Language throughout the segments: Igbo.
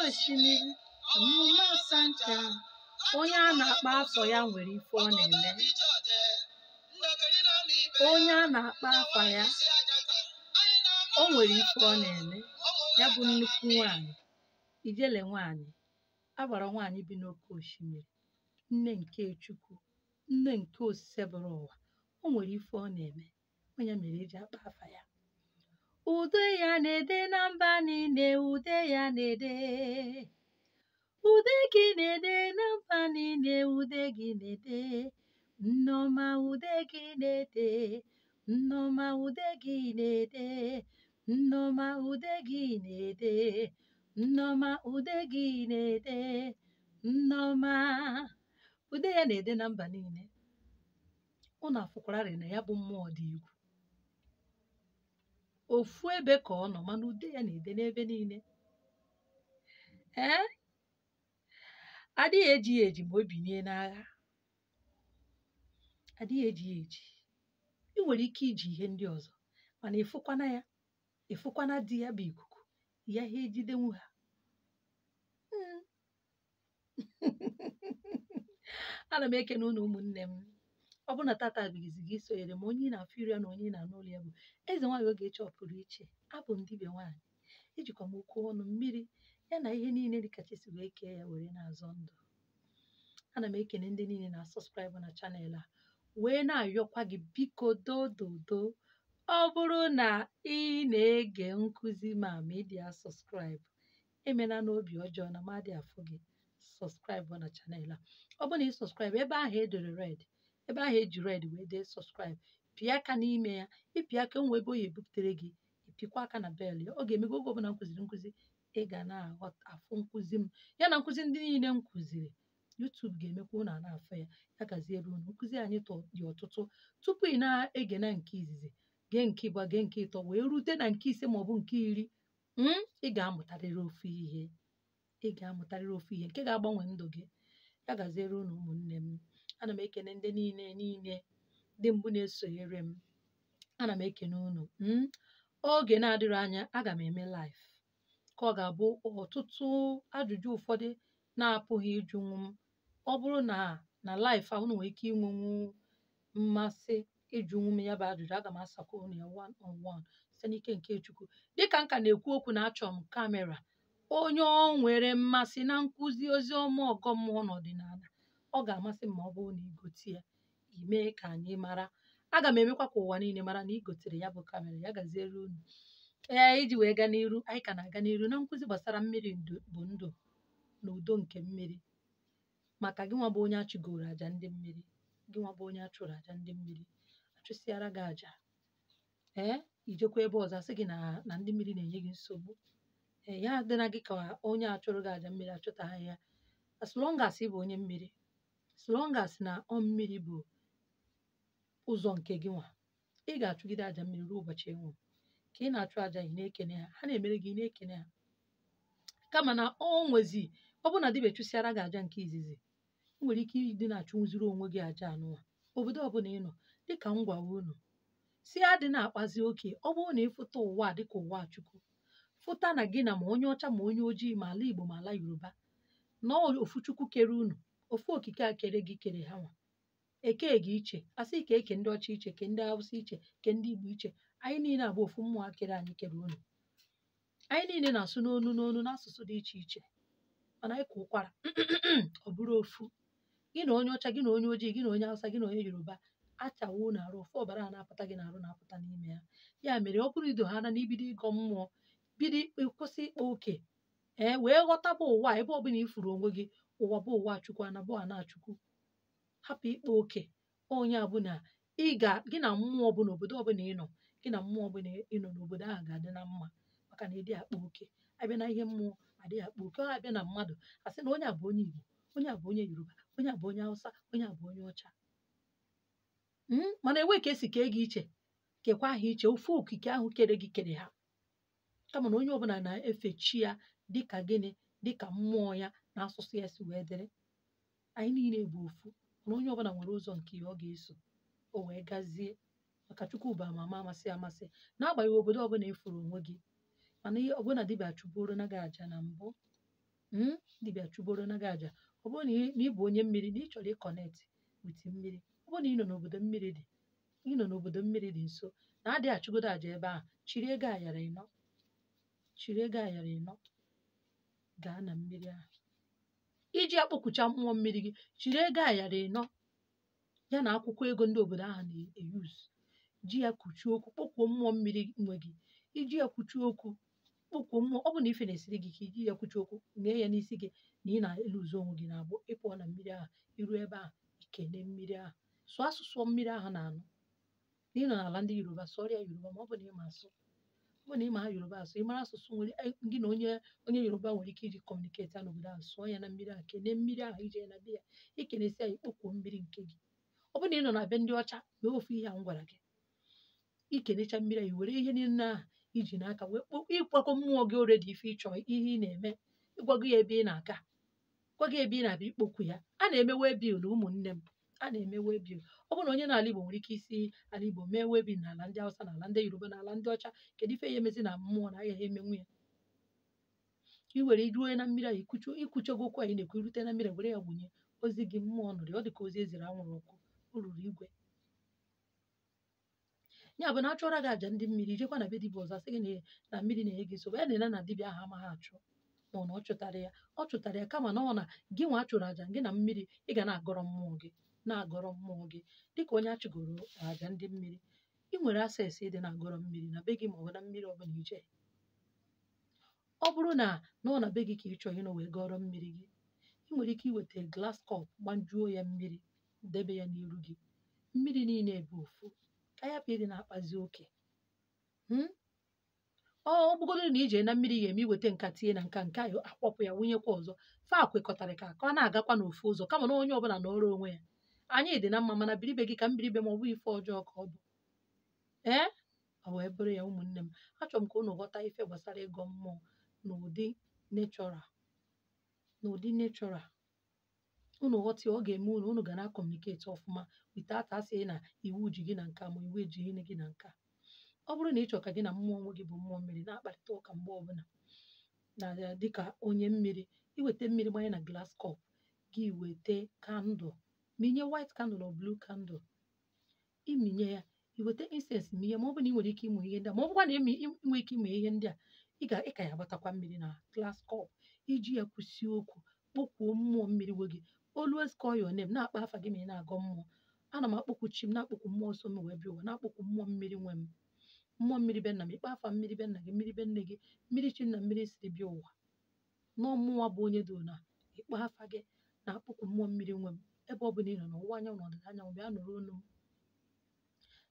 osimiri ọmụma sancha onye a na-akpa afọ ya nwere ife ọ na-eme onye a na-akpa afọ ya o nwere ife ọ na-eme ya bụ nnukwu nwanyị ijele nwanyị agbara nwanyị bi n'oké osimiri nne nke Chukwu nne nke osebụrụ ụwa o nwere ife ọ na-eme onye mere eji akpa afa ya ude ya na-ede na mba niile ude ya na-ede ude gị na-ede na mba niile ude gị na-ede Nneọma ude gị na-ede Nneọma ude gị na-ede Nneọma ude gị na-ede Nneọma ude gị na-ede Nneọma ude ya na-ede na mba niile unu afụkwararị na ya bụ mmụọ dị egwu ofu ebe ka ọ nọ mana ude ya na-ede n'ebe niile adịghị eji ya eji ma o binye n'agha adịghị eji ya eji ị nwere ike iji ihe ndị ọzọ mana ịfụkwana di ya bụ ikuku ya ha ejidenwu ha ana m ekene unu ụmụnne m ọ bụ na tata bigizi gị sonyere m onye ị na-afụ iri ya na onye ị na-anụ olu ya bụ eze nwaanyị Ogechi ọpụrụ iche abụ m dibịa nwaanyị ijikwa m okwu ọnụ mmiri ya na ihe niile dị kachasị wee kee ya were na-azọ ndụ ana m ekene ndị niile na-asọskraịbụ na chanel a wee na-ayọkwa gị biko dododo ọ bụrụ na ị na-ege nkụzi ma ịdị asọskraịbụ emela n'obi ọjọọ na mmadụ afọ gị sọskraịbụ na chanel a ọ bụrụ na ị sọskraịbụ ebe ahụ edere red ebe ahụ eji red wee dee sọskraịbụ pịa aka n'ime ya ịpịa aka nwe ebe oyi ebuputere gị ịpịkwa aka na bel ya ọ ga-emego oge ọbụla nkụziri nkụzi ị ga na-afụ nkụzi m ya na nkụzi ndị niile m kụziri YouTube ga-emekwa ụnụ na-afọ ya ya gaziere unu nkụzi anyị dị ọtụtụ tupu ị na-ege na nke izizi gee nke ịgba gee nke ịtọ wee rute na nke ise maọbụ nke iri ị ga-amụtarịrị ofu ihe nke ga-agbanwe ndụ gị ya gaziere unu ụmụnne m ana m ekene ndị niile ndị mbụ na-esonyere m ana m ekene unu oge na-adịrị anya aga m eme live ka ọ ga-abụ ọtụtụ ajụjụ ụfọdụ na-apụghị ịjụnwu m ọ bụrụ na live ahụ nwere ike inwenwu mmasị ịjụnwu m ya bụ ajụjụ aga m asakwa unu ya one on one site n'ike nke Chukwu dịka nka na-ekwu okwu na achọ m kamera onye ọ nwere mmasị na nkụzi ozi ọma ọgọ mmụọ n'ọdịnala ọ ga-amasị m ma ọ bụrụ na igote ya ime ka anyị mara aga m emekwa ka ụwa niile mara na igotere ya bụ kamera ya gaziere unu iji wee gaa n'iru anyị ka na-aga n'iru na nkụzi gbasara mmiri bụ ndụ na udo nke mmiri maka gị nwa bụ onye achụgoro aja ndị mmiri gị nwa bụ onye achụrụ aja ndị mmiri achụsịara gị aja ijekwa ebe ọzọ asị gị na ndị mmiri na-enye gị nsogbu ya dịna gị ka onye achụrụ gị aja mmiri achụtaghị ya as long as ị bụ onye mmiri as long as na mmiri bụ ụzọ nke gị nwa ị ga-achụgide aja mmiri ruo ụbọchị enwe ka ị na-achụ aja ị na-ekene ha na-emere gị ị na-ekene ha kama na ọ bụ na dibịa chụsịara gị aja nke izizi ị nwere ike ịdị na-achụziri onwe gị aja anụwa obodo ọbụla ị nọ dịka m gwawa unu si adị na-akpazi oke ọ bụrụ na ịfụta ụwa dịka ụwa Chukwu fụta na gị na ma onye ọcha ma onye ojii ma ala Igbo ma ala Yoruba na ofu Chukwu kere unu ofu okike a kere gị kere ha nwa eke gị iche asị ka eke ndị ọcha iche ke ndị Hausa iche ke ndị Igbo iche anyị niile abụ ofu mmụọ kere anyị kere unu anyị niile na-asụ n'onu n'asụsụ dị iche iche mana anyị ka ụkwara ọ bụrụ ofu gị na onye ọcha gị na onye ojii gị na onye Hausa gị na onye Yoruba achawo na-arụ ofu ọbara a na-apụta gị na-arụ na-apụta n'ime ya mere ọ bụrụ ido ha na ibido ịgọ mmụọ bido kwụsị ịkpa oke wee ghọtaba ụwa ebe ọbụla ifuru onwe gị ụwa bụ ụwa Chukwu anabụ Chukwu hapụ ịkpa oke onye ọbụla gị na mmụọ ọbụla obodo ọbụla ị nọ gị na mmụọ ọbụla ị nọ n'obodo ahụ ga-adị na mma maka na ịdị akpa oke abịa na ihe mmụọ adịghị akpa oke ọ abịa na mmadụ asị na onye a bụ onye Igbo onye a bụ onye Yoruba onye a bụ onye Hausa onye a bụ onye ọcha mana enwe ka esi kee gị iche kekwa ha iche ofu okike ahụ kere gị kere ha kama na onye ọbụla na-efe chi ya dịka gịnị dịka mmụọ ya na asụsụ ya si wee dịrị anyị niile bụ ofu mana onye ọbụla nwere ụzọ nke ya ọ ga-eso o wee gazie maka Chukwu bụ ama amasị n'agbanyeghị obodo ọbụla ifuru onwe gị mana ihe ọbụla dibịa chụburu na gị aja na mbụ dibịa chụgboro na gị aja. Ọ bụrụ na ị bụ onye mmiri na ị chọrọ ịkọnetị wit mmiri, ọ bụrụ na ị nọ n'obodo mmiri dị nso na adịghị achụgodo aja ebe ahụ, chiri ego ayara ịnọ gaa na mmiri ahụ iji akpọkucha mmụọ mmiri gị. Chiri ego ayara ịnọ ya na akwụkwọ ego ndị obodo ahụ na-eyuzu, ji ya kuchie okwu, kpọkuo mmụọ mmiri nwe gị. Iji ya kuchie okwu kpọkuo mmụọ, ọ bụ na ife na-esiri gị ka iji ya kuchie okwu, mee ya n'isi gị na ị na-eluzo onwe gị na-agbụ ịpụọ na mmiri ahụ. Iru ebe ahụ ikene mmiri ahụ, sụọ asụsụ mmiri ahụ na-anụ. Na ị nọ n'ala ndị Yoruba, sụọrọ ya Yoruba ma ọ bụ na ịma asụ. Ọ bụ na ịma Yoruba asụ, ịmara asụsụ nwere gị na onye Yoruba nwere ike iji kọmuniketi ya n'obodo ahụ, sụọ ya na mmiri ahụ, kene mmiri ahụ ije na be ya. Ikenesi ya, ikpọkuo mmiri nke gị. Ọ bụ na ị nọ na be ndị ọcha, mee ofu ihe a m gwara gị. Ikenecha mmiri ahụ, were ihe niile ahụ iji n'aka wee ịgwago mmụọ gị oredi ife ịchọ, ihe ị na-eme, ịgwago ya ebe ị na-aga, gwa gị ebe ị na-abịa ikpokwu ya. A na-emewe bil na ụmụnne m, a na-emewe bil. Ọ bụrụ na onye n'ala Igbo nwere ike isi ala Igbo mee webil n'ala ndị Hausa, n'ala ndị Yoruba, n'ala ndị ọcha, kedu ife ya emezi na mmụọ na agaghị emenwu ya? I were iruo na mmiri ahụ, ikwuchego okwu anyị na-ekwu, irute na mmiri, were ya wụnye, ozi gị mmụọ nụrụ. Ọ dị ka ozi eziri anwụrụ ọkụ, o ruru igwe. Ya bụ na a chụọra gị aja ndị mmiri, ijekwa na be dibịa ọzọ asị gị na mmiri na-enye gị nsogbu. Ya na dibịa ahụ amaghị achụ, ma ọ na ọ chụtara ya kama na ọ na gị nwa achụrụ aja gị na mmiri, ị ga na-agọrọ mmụọ gị dịka onye achụgoro aja ndị mmiri. Ị nwere asesi ịdị na-agọrọ mmiri na be gị ma ọ bụ na mmiri ọbụla ije. Ọ bụrụ na ọ na be gị ka ị chọrọ ịnọ wee gọrọ mmiri gị, ị nwere ike iweta glass cup, gbanjuo ya mmiri, debe ya n'iru gị. Mmiri niile ebe ofu ka ya bụ ịdị na-akpazi oke. Ọ bụgodoro na ije na mmiri ya eme, iweta nka tinye na nka akpọpụ ya, wụnyekwa ọzọ. Fa kwekọtara ka ọ na-agakwa n'ofu ụzọ, kama na onye ọbụla nọrọ onwe ya. Anyị dị na mma, mana biribe gị ka mbiribe ma ọ bụ ife ọjọọ ka ọ bụ. Ọ wee bụrụ ya, ụmụnne m, achọrọ m ka unu ghọta ife gbasara ịgọ mmụọ n'ụdị nechọral. Unu ghọta ọ ga-eme unu ga na-akọmuniketi ọfụma wite ata asị na iwu ji gị na nka ma iwu ejighị gị na nka. Ọ bụrụ na ị chọrọ ka gị na mmụọ nwe gị bụ mmụọ mmiri na-akparịta ụka mgbe ọbụla na dịka onye mmiri, iweta mmiri gbanye na glass cup gị, weta kandụl, minye white candle or blue candle, iminye ya, iweta incense minye. Ma ọ bụ na ị nwere ike ịmụ ihe ndị a, ma ọ bụkwa na inwe ike ịmụ ihe ndị a, ị ka ya agbatakwa mmiri na glass cup, iji ya kwụsie okwu, kpọkuo mmụọ mmiri nwe gị. Always call your name, na-akpa afa gị ma ị na-agọ mmụọ. Ana m akpọkwu chi m, na-akpọkwu mmụọ nsọ m wee bịa ụwa, na-akpọkwu mmụọ mmiri nwe m, mmụọ mmiri be nna m. Ịkpa afa mmiri be nna gị, mmiri be nne gị, mmiri chi na mmiri siri bịa ụwa, n'ọmụnwa bụ onye do na ịkpa afa gị, na-akpọkwu mmụọ mmiri nwe m. Ebe ọ bụla ị nọ, n'ọwụwa anyanwụ na ọdịda anyanwụ, bịa nụrụ olu m.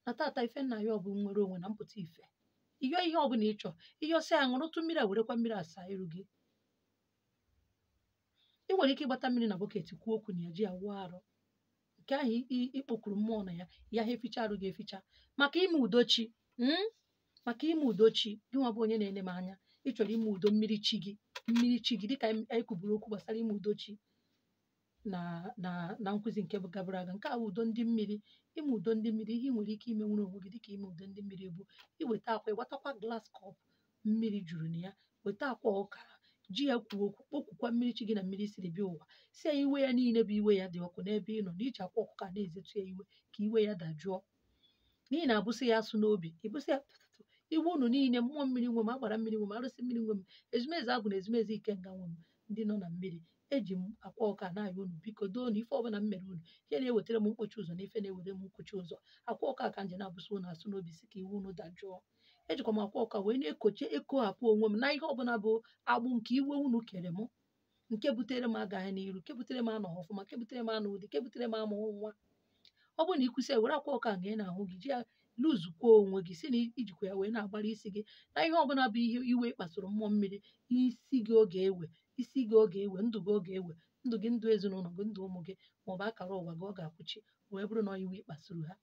Na tata ife nna ya ọ bụ nwere onwe na mpụta ife. Ịyọ ihe ọ bụla ị chọọ, ihe ọsọ ya ṅụrụtụ mmiri a, werekwa mmiri asa iru gị. Ị nwere ike ịgbata mmiri na bọket, kwuo okwu na ya, ji ya wụọ arụ. Nke ahụ ikpokuru mmụọ na ya ha eficha arụ gị eficha, maka ime udochi. Gị nwa bụ onye na-ene m anya, ị chọrọ ime udo mmiri chi gị dịka anyị kwuburu okwu gbasara ime udochi na nkụzi nke gabara aga. Nke a bụ udo ndị mmiri. Ime udo ndị mmiri, ihe ị nwere ike ime nwere onwe gị dịka ime udo ndị mmiri bụ iweta akwa, ịgbatakwa glass cup mmiri juru na ya, weta akwa ọka, ji ya kwuo okwu, kpọkwukwa mmiri chi gị na mmiri siri bịa ụwa. Si ya iwe ya niile bụ iwe ya dị ọkụ n'ebe ị nọ, na iji akwa ọkụkọ na-ezetu ya iwe ka iwe ya dajụọ. N'ihi na abụsị ya asụ n'obi, ịbụsị ya iwe unu niile, mmụọ mmiri nwe m, agbara mmiri nwe m, arụsị mmiri nwe m, ezumezu agụ na ezumezu ikenga nwe m, ndị nọ na mmiri, eji m akwa ọka na-ayọ unu, biko doo na ife ọbụla m mere unu, ihe na-ewetara m mkpochi ụzọ na ife na-ewere m mkpochi ụzọ. Akwa ọka ka nje na-abụsị unu asụ n'obi, si ka iwe unu dajụọ. Ejikwa m akwa ọka wee ekohapụ onwe m na ihe ọbụla bụ agbụ nke iwe unu kere m, nke butere m agaghị n'iru, nke butere m anọghị ọfụma, nke butere m anọ ụdị, nke butere m amụghị nwa. Ọ bụrụ na ịkwụsị were akwa ọka nga ị na-ahụ gị, ji ya luzukwa onwe gị, si na ijikwa ya wee na-agbara isi gị na ihe ọbụla bụ ihe iwe kpasoro mmụọ mmiri. Isi gị oge ewe, ndụ gị oge ewe, ndụ gị, ndụ ezinụlọ gị, ndụ ụmụ gị, maọbụ akara ụwa gị, ọ ga-akwụchi wee bụrụ na iwe kpasoro ha.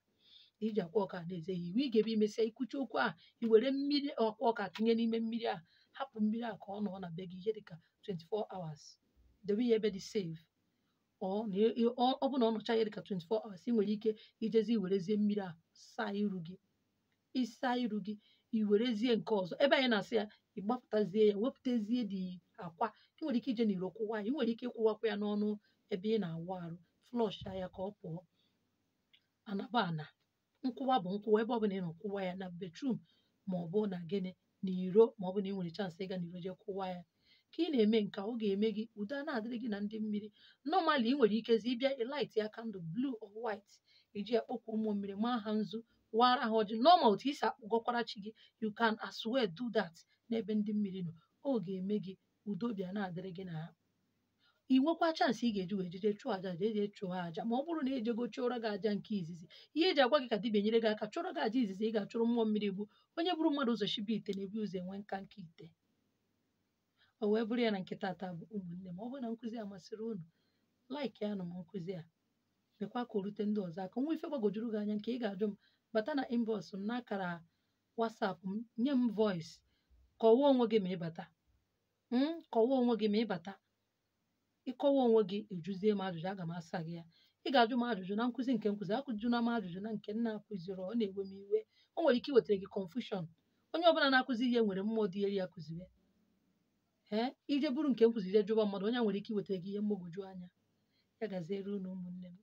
Iji akwa ọka na-eze ya iwe, ị ga-ebe imesịa ikwuchi okwu a, i were mmiri akwa ọka tinye n'ime mmiri a, hapụ mmiri a ka ọ nọ na be gị ihe dịka 24 hours, debe ya ebe dị safe. Ọ bụ na ọ nọcha ya dịka 24 hours, ị nwere ike ijezi iwerezie mmiri a saa iru gị. Ịsa iru gị, iwerezie nke ọzọ ebe anyị na-asị ya, ịgbapụtazie ya, wepụtazie dị akwa ị nwere ike ije n'iro kwụwa ya ị nwere ike ịkwụwakwa ya n'ọnụ ebe ị na-awụ arụ flọsh ya ka ọ pụọ anaba ana nkwụwa bụ nkwụwa ebe ọbụla ị nọ kwụwa ya na bedrum ma ọ bụ na gịnị n'iro ma ọ bụ na ị nwere chansị ịga n'iro jee kwụwa ya ka ị na-eme nke ọ ga-eme gị udo na-adịrị gị na ndị mmiri nọmali ị nwere ikezi ịbịa ịlight ya kandụl blue or white iji ya kpọkwa ụmụ mmiri maa ha nzu wara ha ọjị normal otu isi akpọgọkwara chi gị you can as well do that n'ebe ndị mmiri nọ ọ ga-eme gị udo bịa na-adịrị gị na ha ị nwekwa chansị ị ga-eji wee jeje chụọ aja jeje chụọ aja ma ọ bụrụ na ejego chụọrọ gị aja nke izizi ihe eji agwa gị ka dibịa nyere gị aka chụọrọ gị aja izizi ị ga-achụrụ mmụọ mmiri bụ onye bụrụ mmadụ ụzọ shibe ite na-ebu ụzọ enwe nka nke ite o wee bụrụ ya na nke tata bụ ụmụnne ma ọ bụrụ na nkụzi a masịrị unu like ya nụ m nkụzi a mekwa ka o rute ndị ọzọ aka nwa ife gbagojuru gị anya nke ị ga-ajụ m bata na inbox m n'akara WhatsApp m nye m voice kọwaa onwe gị ma ịbata kọwaa onwe gị ma ịbata ịkọwa onwe gị ejuzie m ajụjụ aga m asa gị ya ị ga-ajụ m ajụjụ na nkụzi nke nkụzi akụjụ na m ajụjụ na nke nna akụziri ọ na-ewe m iwe o nwere ike iwetara gị confusion onye ọbụla na-akụzi ihe nwere mmụọ dị elu ya kụziri ije bụrụ nke nkụziri jụba mmadụ onye nwere ike iwetara gị ihe mgbagwoju anya ya gaziere unu ụmụnne m